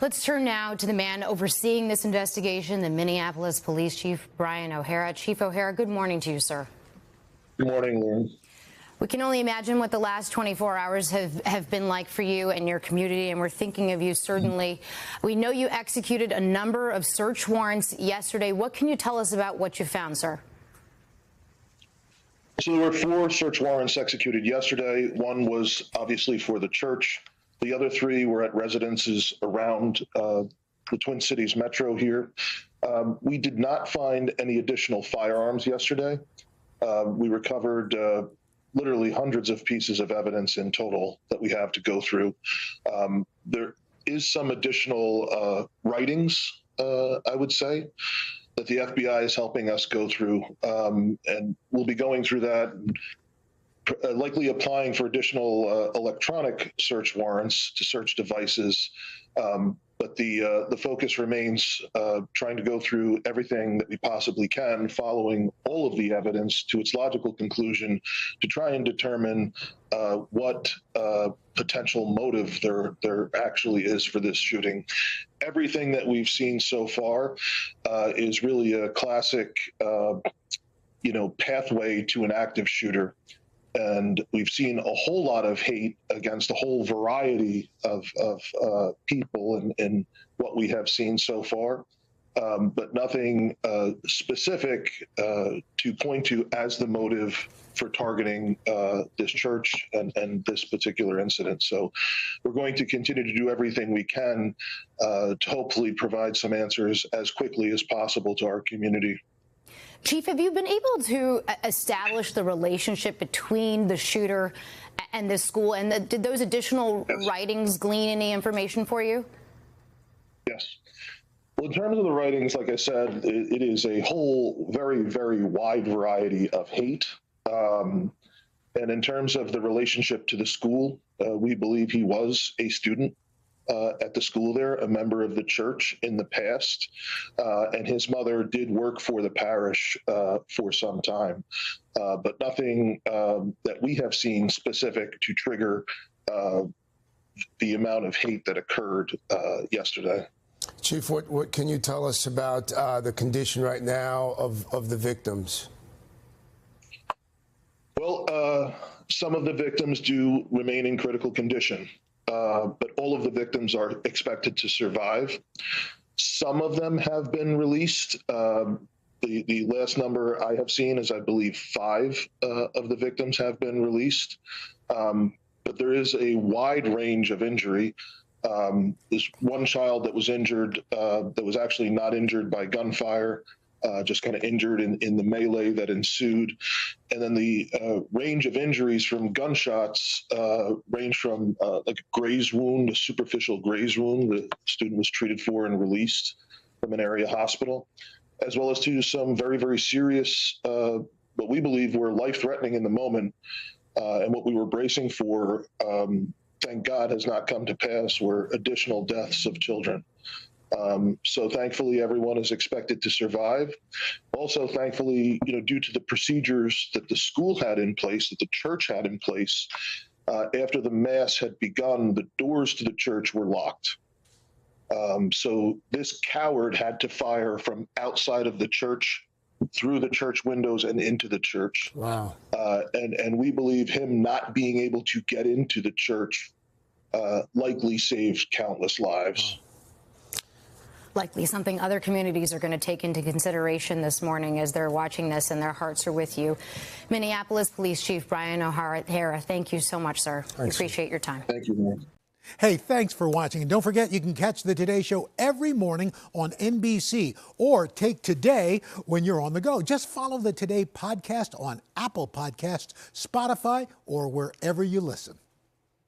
Let's turn now to the man overseeing this investigation, the Minneapolis Police Chief Brian O'Hara. Chief O'Hara, good morning to you, sir. Good morning, Lauren. We can only imagine what the last 24 hours have been like for you and your community, and we're thinking of you certainly. We know you executed a number of search warrants yesterday. What can you tell us about what you found, sir? So there were 4 search warrants executed yesterday. One was obviously for the church. The other 3 were at residences around the Twin Cities metro here. We did not find any additional firearms yesterday. We recovered literally hundreds of pieces of evidence in total that we have to go through. There is some additional writings, I would say, that the FBI is helping us go through, and we'll be going through that, likely applying for additional electronic search warrants to search devices. But the focus remains trying to go through everything that we possibly can, following all of the evidence to its logical conclusion to try and determine what potential motive there actually is for this shooting. Everything that we've seen so far is really a classic, pathway to an active shooter. And we've seen a whole lot of hate against a whole variety of people in what we have seen so far, but nothing specific to point to as the motive for targeting this church and this particular incident. So we're going to continue to do everything we can to hopefully provide some answers as quickly as possible to our community. Chief, have you been able to establish the relationship between the shooter and the school? And did those additional writings glean any information for you? Yes. Well, in terms of the writings, like I said, it is a whole very, very wide variety of hate. And in terms of the relationship to the school, we believe he was a student at the school there, a member of the church in the past, and his mother did work for the parish for some time, but nothing that we have seen specific to trigger the amount of hate that occurred yesterday. Chief, what can you tell us about the condition right now of the victims? Well, some of the victims do remain in critical condition. But all of the victims are expected to survive. Some of them have been released. The last number I have seen is, I believe, 5 of the victims have been released. But there is a wide range of injury. There's one child that was injured that was actually not injured by gunfire, just kind of injured in the melee that ensued. And then the range of injuries from gunshots range from like a graze wound, a superficial graze wound the student was treated for and released from an area hospital, as well as to some very, very serious, what we believe were life-threatening in the moment, and what we were bracing for, thank God, has not come to pass, were additional deaths of children. So thankfully, everyone is expected to survive. Also, thankfully, due to the procedures that the school had in place, that the church had in place, after the mass had begun, the doors to the church were locked. So this coward had to fire from outside of the church, through the church windows and into the church. Wow. And we believe him not being able to get into the church likely saved countless lives. Wow. Likely something other communities are going to take into consideration this morning as they're watching this, and their hearts are with you. Minneapolis Police Chief Brian O'Hara, thank you so much, sir. Thanks. We appreciate your time. Thank you, man. Hey, thanks for watching. And don't forget, you can catch the Today Show every morning on NBC, or take Today when you're on the go. Just follow the Today podcast on Apple Podcasts, Spotify, or wherever you listen.